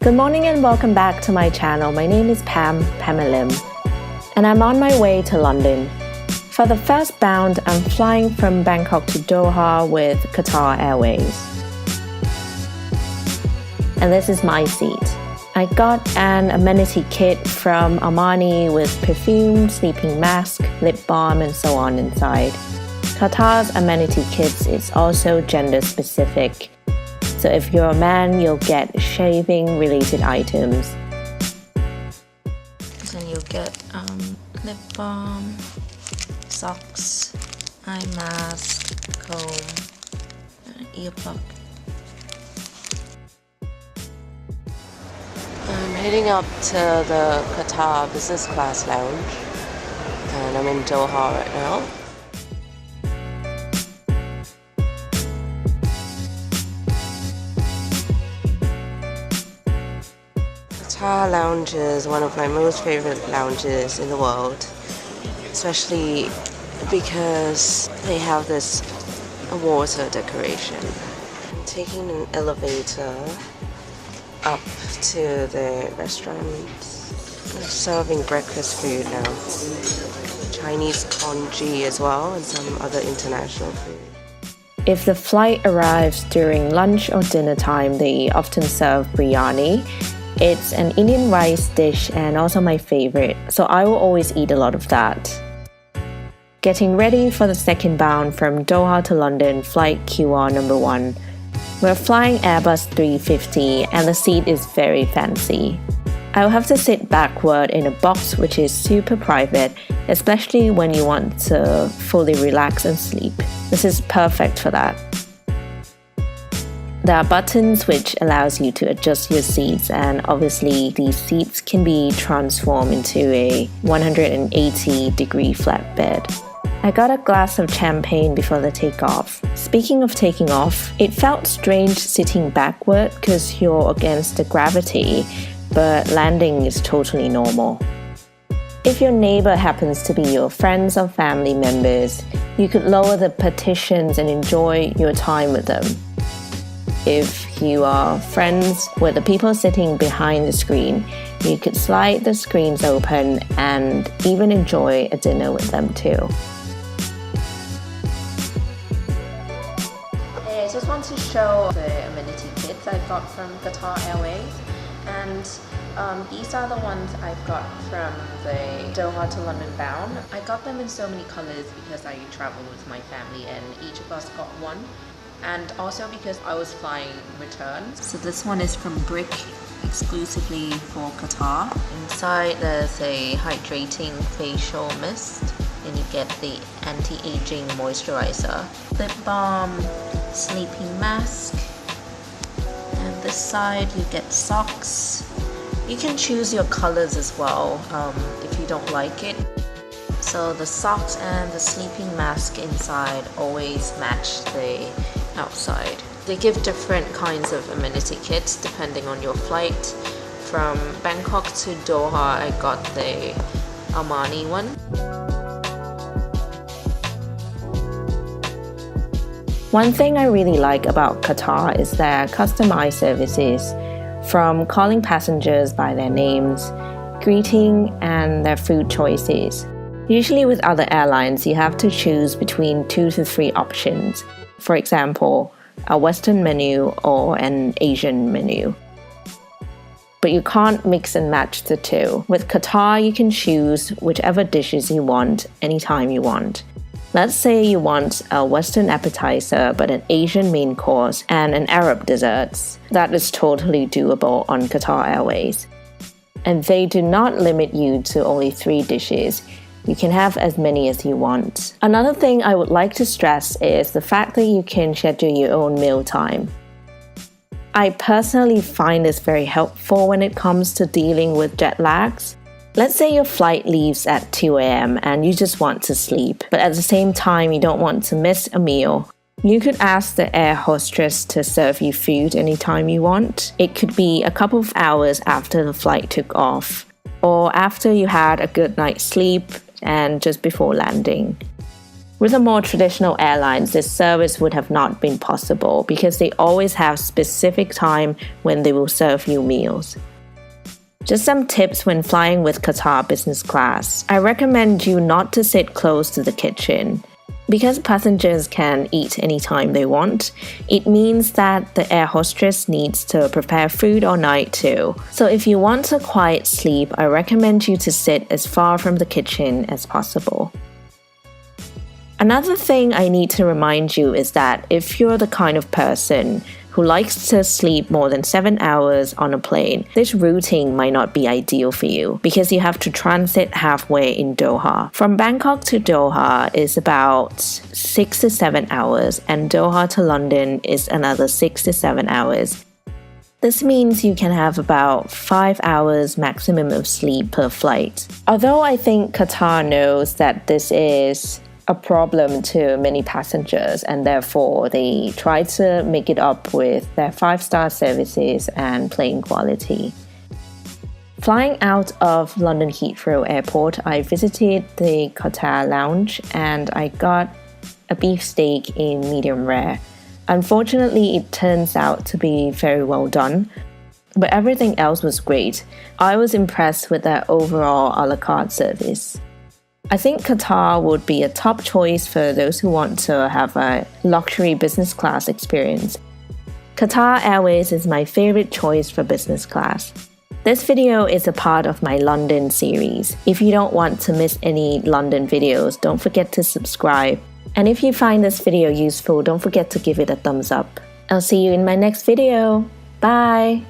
Good morning and welcome back to my channel. My name is Pamme Lim, and I'm on my way to London. For the first bound, I'm flying from Bangkok to Doha with Qatar Airways. And this is my seat. I got an amenity kit from Armani with perfume, sleeping mask, lip balm, and so on inside. Qatar's amenity kits is also gender specific. So if you're a man, you'll get shaving related items. So you'll get lip balm, socks, eye mask, comb, earplug. I'm heading up to the Qatar business class lounge and I'm in Doha right now. Qatar lounge is one of my most favorite lounges in the world, especially because they have this water decoration. I'm taking an elevator up to the restaurant. They're serving breakfast food now. Chinese congee as well and some other international food. If the flight arrives during lunch or dinner time, they often serve biryani. It's an Indian rice dish and also my favorite, so I will always eat a lot of that. Getting ready for the second bound from Doha to London, flight QR number 1. We're flying Airbus 350 and the seat is very fancy. I'll have to sit backward in a box which is super private, especially when you want to fully relax and sleep. This is perfect for that. There are buttons which allows you to adjust your seats, and obviously these seats can be transformed into a 180-degree flatbed. I got a glass of champagne before the takeoff. Speaking of taking off, it felt strange sitting backward because you're against the gravity, but landing is totally normal. If your neighbor happens to be your friends or family members, you could lower the partitions and enjoy your time with them. If you are friends with the people sitting behind the screen, you could slide the screens open and even enjoy a dinner with them too. Hey, I just want to show the amenity kits I got from Qatar Airways, and these are the ones I've got from the Doha to London bound. I got them in so many colors because I travel with my family and each of us got one. And also because I was flying return. So this one is from Brick, exclusively for Qatar. Inside there's a hydrating facial mist. Then you get the anti-aging moisturizer, lip balm, sleeping mask. And this side you get socks. You can choose your colors as well if you don't like it. So the socks and the sleeping mask inside always match the outside. They give different kinds of amenity kits depending on your flight. From Bangkok to Doha, I got the Armani one. One thing I really like about Qatar is their customized services, from calling passengers by their names, greeting, and their food choices. Usually with other airlines, you have to choose between 2 to 3 options. For example, a Western menu or an Asian menu. But you can't mix and match the two. With Qatar, you can choose whichever dishes you want anytime you want. Let's say you want a Western appetizer but an Asian main course and an Arab desserts. That is totally doable on Qatar Airways. And they do not limit you to only 3 dishes. You can have as many as you want. Another thing I would like to stress is the fact that you can schedule your own meal time. I personally find this very helpful when it comes to dealing with jet lags. Let's say your flight leaves at 2 a.m. and you just want to sleep, but at the same time you don't want to miss a meal. You could ask the air hostess to serve you food anytime you want. It could be a couple of hours after the flight took off, or after you had a good night's sleep and just before landing. With the more traditional airlines, this service would have not been possible because they always have specific time when they will serve you meals. Just some tips when flying with Qatar business class. I recommend you not to sit close to the kitchen. Because passengers can eat anytime they want, it means that the air hostess needs to prepare food all night too. So if you want a quiet sleep, I recommend you to sit as far from the kitchen as possible. Another thing I need to remind you is that if you're the kind of person who likes to sleep more than 7 hours on a plane, this routing might not be ideal for you because you have to transit halfway in Doha. From Bangkok to Doha is about 6 to 7 hours, and Doha to London is another 6 to 7 hours. This means you can have about 5 hours maximum of sleep per flight. Although I think Qatar knows that this is a problem to many passengers, and therefore they try to make it up with their 5-star services and plane quality. Flying out of London Heathrow Airport, I visited the Qatar Lounge and I got a beef steak in medium rare. Unfortunately, it turns out to be very well done, but everything else was great. I was impressed with their overall a la carte service. I think Qatar would be a top choice for those who want to have a luxury business class experience. Qatar Airways is my favorite choice for business class. This video is a part of my London series. If you don't want to miss any London videos, don't forget to subscribe. And if you find this video useful, don't forget to give it a thumbs up. I'll see you in my next video. Bye!